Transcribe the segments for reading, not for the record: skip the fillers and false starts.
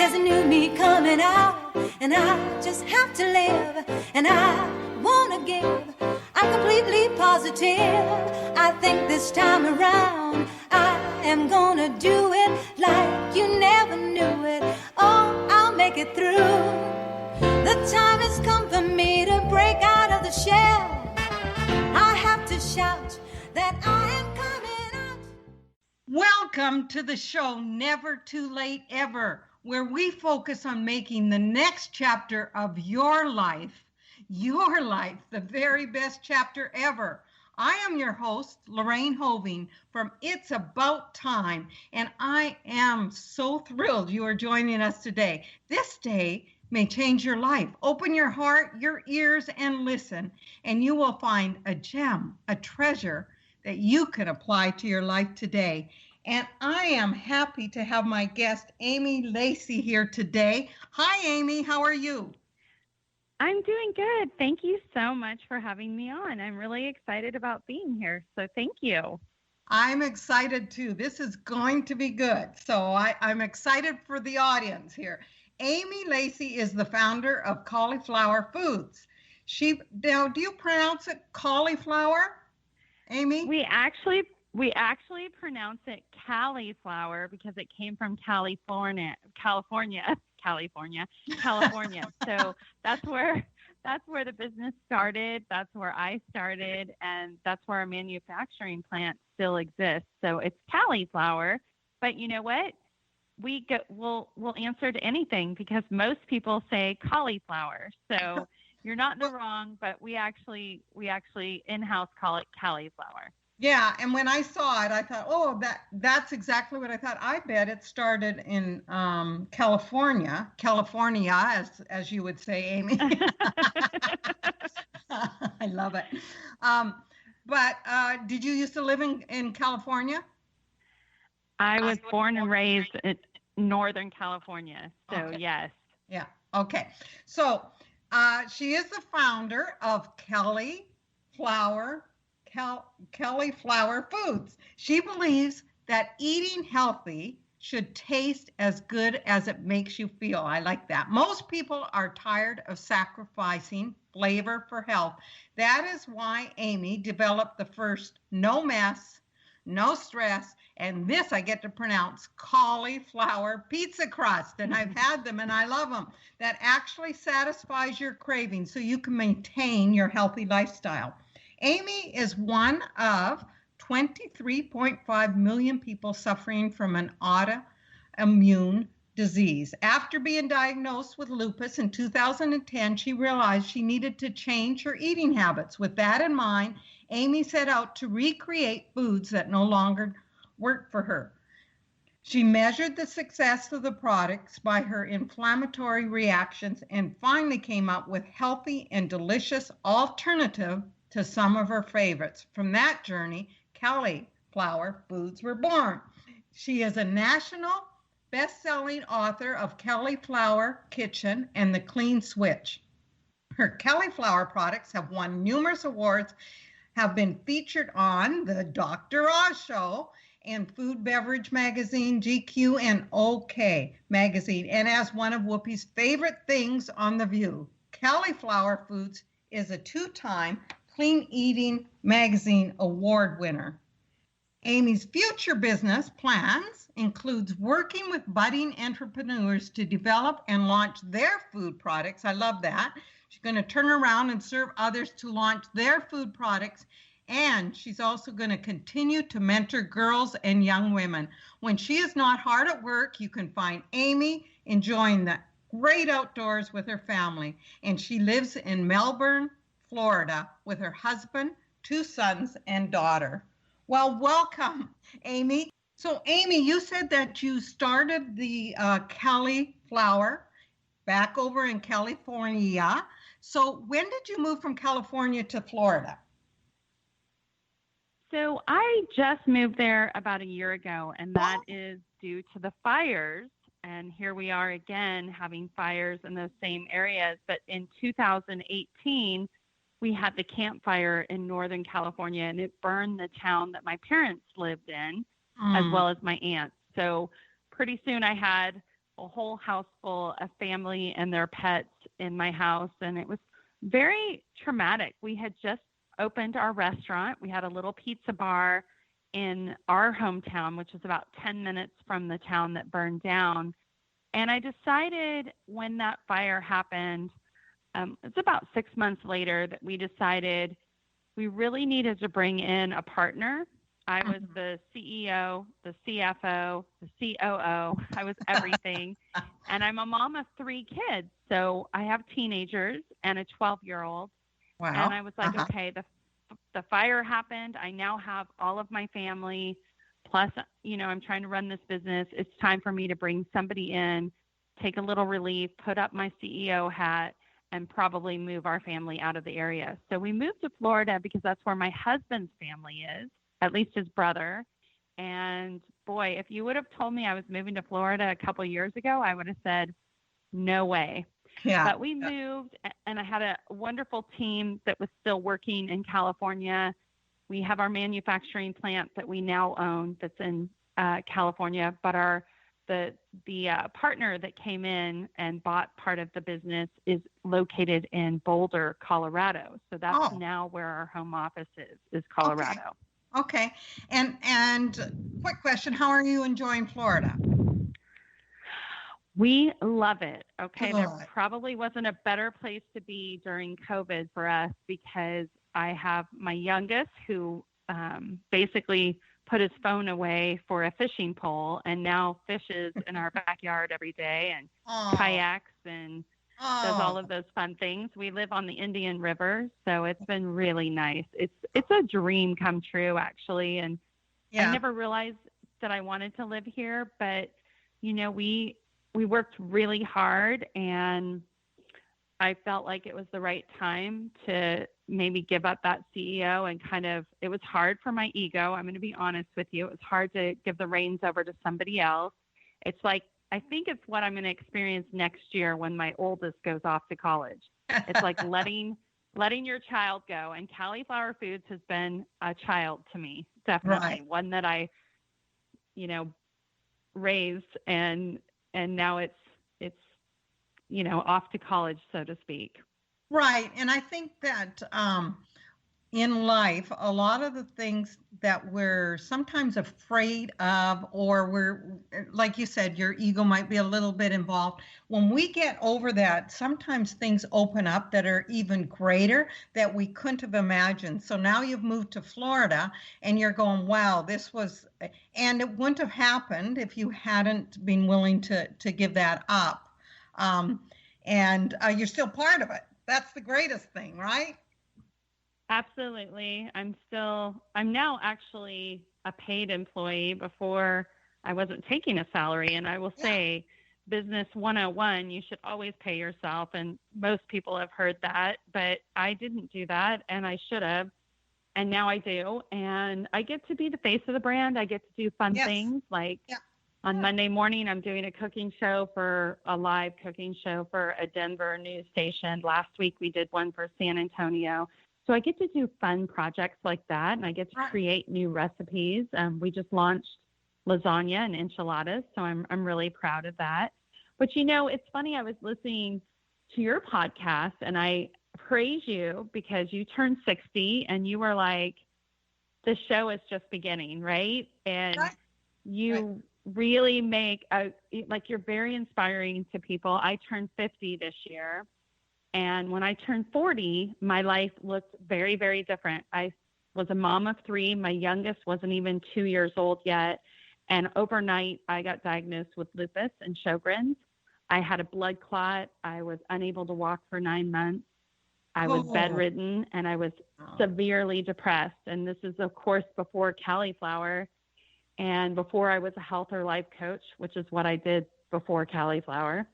There's a new me coming out, and I just have to live, and I wanna give. I'm completely positive. I think this time around I am gonna do it like you never knew it. Oh, I'll make it through. The time has come for me to break out of the shell. I have to shout that I am coming out. Welcome to the show, Never Too Late Ever, where we focus on making the next chapter of your life, the very best chapter ever. I am your host, Lorraine Hoving from It's About Time, and I am so thrilled you are joining us today. This day may change your life. Open your heart, your ears, and listen, and you will find a gem, a treasure that you can apply to your life today. And I am happy to have my guest, Amy Lacey, here today. Hi, Amy. How are you? I'm doing good. Thank you so much for having me on. I'm really excited about being here. So thank you. I'm excited too. This is going to be good. So I'm excited for the audience here. Amy Lacey is the founder of Cali'flour Foods. Now, do you pronounce it cauliflower, Amy? We actually pronounce it cauliflower because it came from California. So that's where the business started. That's where I started, and that's where our manufacturing plant still exists. So it's cauliflower, but you know what? We'll answer to anything because most people say cauliflower. So you're not in the wrong, but we actually in-house call it cauliflower. Yeah, and when I saw it, I thought, oh, that's exactly what I thought. I bet it started in California, as you would say, Amy. I love it. But did you used to live in California? I was born and raised in Northern California, so okay. Yes. Yeah, okay. So she is the founder of Cali'flour Foods. She believes that eating healthy should taste as good as it makes you feel. I like that. Most people are tired of sacrificing flavor for health. That is why Amy developed the first no mess, no stress, and this I get to pronounce, cauliflower pizza crust. And I've had them and I love them. That actually satisfies your cravings so you can maintain your healthy lifestyle. Amy is one of 23.5 million people suffering from an autoimmune disease. After being diagnosed with lupus in 2010, she realized she needed to change her eating habits. With that in mind, Amy set out to recreate foods that no longer worked for her. She measured the success of the products by her inflammatory reactions and finally came up with healthy and delicious alternative to some of her favorites. From that journey, Cali'flour Foods were born. She is a national best-selling author of Cauliflower Kitchen and The Clean Switch. Her cauliflower products have won numerous awards, have been featured on the Dr. Oz Show and Food Beverage Magazine, GQ, and OK Magazine, and as one of Whoopi's favorite things on The View. Cali'flour Foods is a two-time Clean Eating Magazine award winner. Amy's future business plans includes working with budding entrepreneurs to develop and launch their food products. I love that. She's going to turn around and serve others to launch their food products. And she's also going to continue to mentor girls and young women. When she is not hard at work, you can find Amy enjoying the great outdoors with her family. And she lives in Melbourne, Florida, with her husband, 2 sons, and daughter. Well, welcome, Amy. So, Amy, you said that you started the cauliflower back over in California. So, when did you move from California to Florida? So, I just moved there about a year ago, and that is due to the fires. And here we are again having fires in those same areas. But in 2018, we had the Camp Fire in Northern California, and it burned the town that my parents lived in, as well as my aunt. So pretty soon I had a whole house full of family and their pets in my house. And it was very traumatic. We had just opened our restaurant. We had a little pizza bar in our hometown, which is about 10 minutes from the town that burned down. And I decided when that fire happened, it's about 6 months later, that we decided we really needed to bring in a partner. I was the CEO, the CFO, the COO. I was everything. And I'm a mom of 3 kids. So I have teenagers and a 12-year-old. Wow. And I was like, okay, the fire happened. I now have all of my family. Plus, I'm trying to run this business. It's time for me to bring somebody in, take a little relief, put up my CEO hat, and probably move our family out of the area. So we moved to Florida because that's where my husband's family is, at least his brother. And boy, if you would have told me I was moving to Florida a couple of years ago, I would have said, no way. Yeah. But we moved, and I had a wonderful team that was still working in California. We have our manufacturing plant that we now own that's in California, but the partner that came in and bought part of the business is located in Boulder, Colorado. So that's now where our home office is Colorado. Okay. And quick question, how are you enjoying Florida? We love it. Okay. Good. There probably wasn't a better place to be during COVID for us, because I have my youngest who basically put his phone away for a fishing pole and now fishes in our backyard every day and kayaks and does all of those fun things. We live on the Indian River, so it's been really nice. It's a dream come true, actually. And I never realized that I wanted to live here, but we worked really hard, and I felt like it was the right time to maybe give up that CEO and it was hard for my ego. I'm going to be honest with you. It was hard to give the reins over to somebody else. It's like, I think it's what I'm going to experience next year when my oldest goes off to college. It's like letting your child go. And Cali'flour Foods has been a child to me, definitely. Right. One that I, raised and now it's off to college, so to speak. Right. And I think that in life, a lot of the things that we're sometimes afraid of, or we're, like you said, your ego might be a little bit involved. When we get over that, sometimes things open up that are even greater that we couldn't have imagined. So now you've moved to Florida and you're going, wow, and it wouldn't have happened if you hadn't been willing to give that up. And you're still part of it. That's the greatest thing, right? Absolutely. I'm now actually a paid employee. Before, I wasn't taking a salary. And I will say, business 101, you should always pay yourself. And most people have heard that, but I didn't do that, and I should have. And now I do. And I get to be the face of the brand. I get to do fun things like on Monday morning, I'm doing a live cooking show for a Denver news station. Last week, we did one for San Antonio. So I get to do fun projects like that, and I get to create new recipes. We just launched lasagna and enchiladas, so I'm really proud of that. But it's funny. I was listening to your podcast, and I praise you because you turned 60, and you were like, the show is just beginning, right? And you really make you're very inspiring to people. I turned 50 this year. And when I turned 40, my life looked very, very different. I was a mom of 3. My youngest wasn't even 2 years old yet. And overnight, I got diagnosed with lupus and Sjogren's. I had a blood clot. I was unable to walk for 9 months. I was bedridden, and I was severely depressed. And this is, of course, before Cali'flour and before I was a health or life coach, which is what I did before Cali'flour.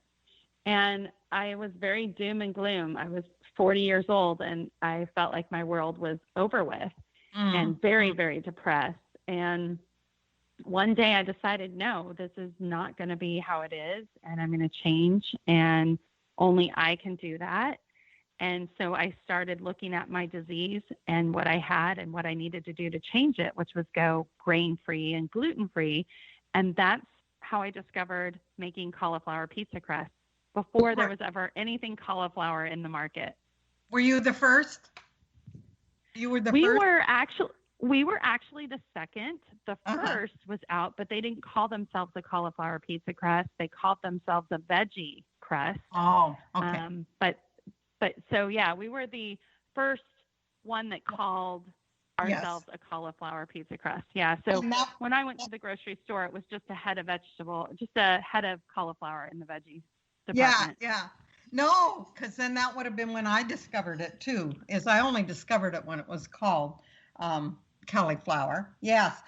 And I was very doom and gloom. I was 40 years old, and I felt like my world was over with and very, very depressed. And one day I decided, no, this is not going to be how it is, and I'm going to change, and only I can do that. And so I started looking at my disease and what I had and what I needed to do to change it, which was go grain-free and gluten-free. And that's how I discovered making cauliflower pizza crust before there was ever anything cauliflower in the market. Were you the first? You were the We first? we were actually the second. The Uh-huh. first was out, but they didn't call themselves a cauliflower pizza crust. They called themselves a veggie crust. Oh, okay. But so yeah, we were the first one that called ourselves Yes. a cauliflower pizza crust. Yeah. So And that, when I went to the grocery store, it was just a head of cauliflower in the veggie yeah, department. yeah. No, because then that would have been when I discovered it too, is I only discovered it when it was called cauliflower. Yes.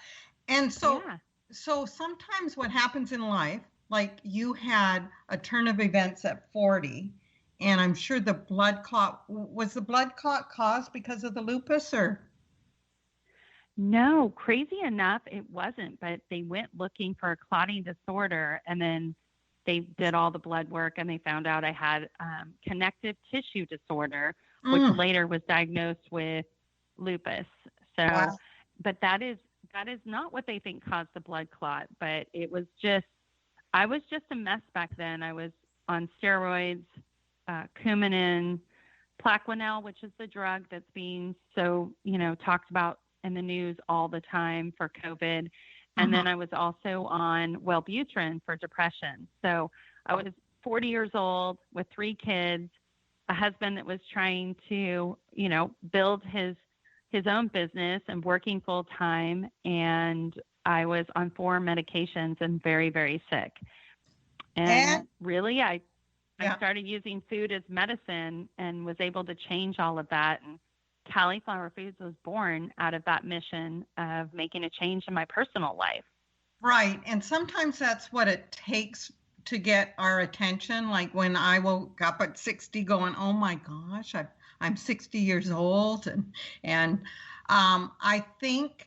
And so, Yeah. so sometimes what happens in life, like you had a turn of events at 40, and I'm sure the blood clot, was the blood clot caused because of the lupus or? No, crazy enough, it wasn't, but they went looking for a clotting disorder, and then they did all the blood work and they found out I had connective tissue disorder, which later was diagnosed with lupus. So, Wow. but that is not what they think caused the blood clot, but I was just a mess back then. I was on steroids, Coumadin, Plaquenil, which is the drug that's being so, talked about in the news all the time for COVID. And then I was also on Wellbutrin for depression. So I was 40 years old with 3 kids, a husband that was trying to, build his own business and working full time. And I was on 4 medications and very, very sick. And really, I started using food as medicine and was able to change all of that. And Cali'flour Foods was born out of that mission of making a change in my personal life. Right. And sometimes that's what it takes to get our attention. Like when I woke up at 60 going, oh my gosh, I'm 60 years old. And I think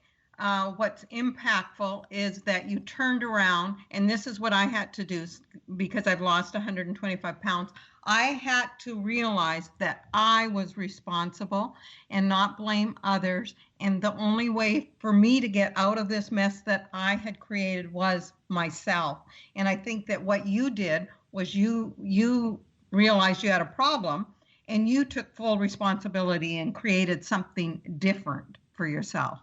what's impactful is that you turned around, and this is what I had to do because I've lost 125 pounds. I had to realize that I was responsible and not blame others. And the only way for me to get out of this mess that I had created was myself. And I think that what you did was you realized you had a problem and you took full responsibility and created something different for yourself.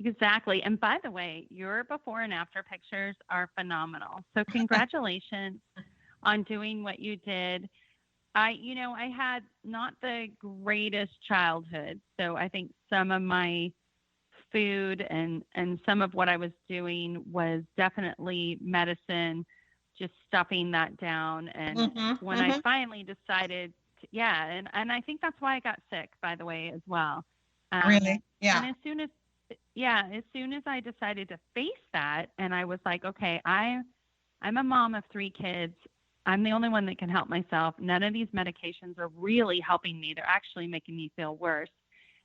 Exactly. And by the way, your before and after pictures are phenomenal. So congratulations on doing what you did. I had not the greatest childhood. So I think some of my food and some of what I was doing was definitely medicine, just stuffing that down. And when I finally decided, and I think that's why I got sick, by the way, as well. Really? Yeah. And as soon as I decided to face that, and I was like, okay, I'm a mom of 3 kids. I'm the only one that can help myself. None of these medications are really helping me. They're actually making me feel worse.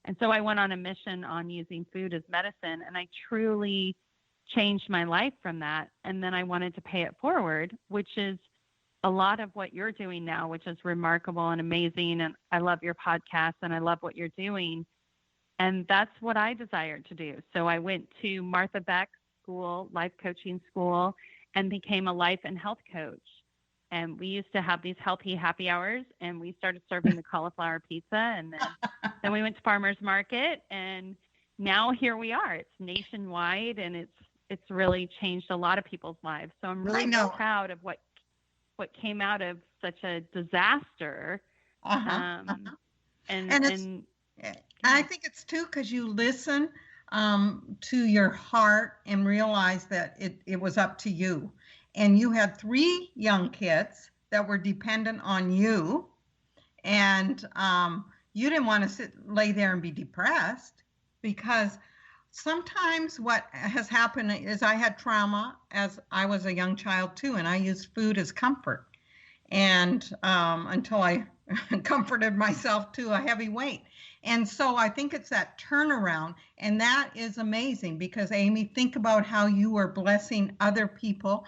And so I went on a mission on using food as medicine, and I truly changed my life from that. And then I wanted to pay it forward, which is a lot of what you're doing now, which is remarkable and amazing. And I love your podcast and I love what you're doing. And that's what I desired to do. So I went to Martha Beck School, life coaching school, and became a life and health coach. And we used to have these healthy happy hours, and we started serving the cauliflower pizza. And then we went to farmers market, and now here we are. It's nationwide, and it's really changed a lot of people's lives. So I'm really proud of what came out of such a disaster. And I think it's too because you listen to your heart and realize that it was up to you. And you had 3 young kids that were dependent on you. And you didn't want to lay there and be depressed, because sometimes what has happened is I had trauma as I was a young child too, and I used food as comfort. And until I comforted myself to a heavy weight. And so I think it's that turnaround, and that is amazing because, Amy, think about how you are blessing other people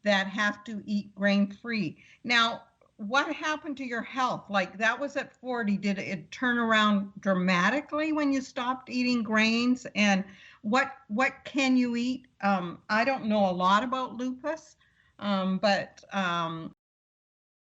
that have to eat grain-free. Now, what happened to your health? Like, that was at 40. Did it turn around dramatically when you stopped eating grains? And what can you eat? I don't know a lot about lupus, but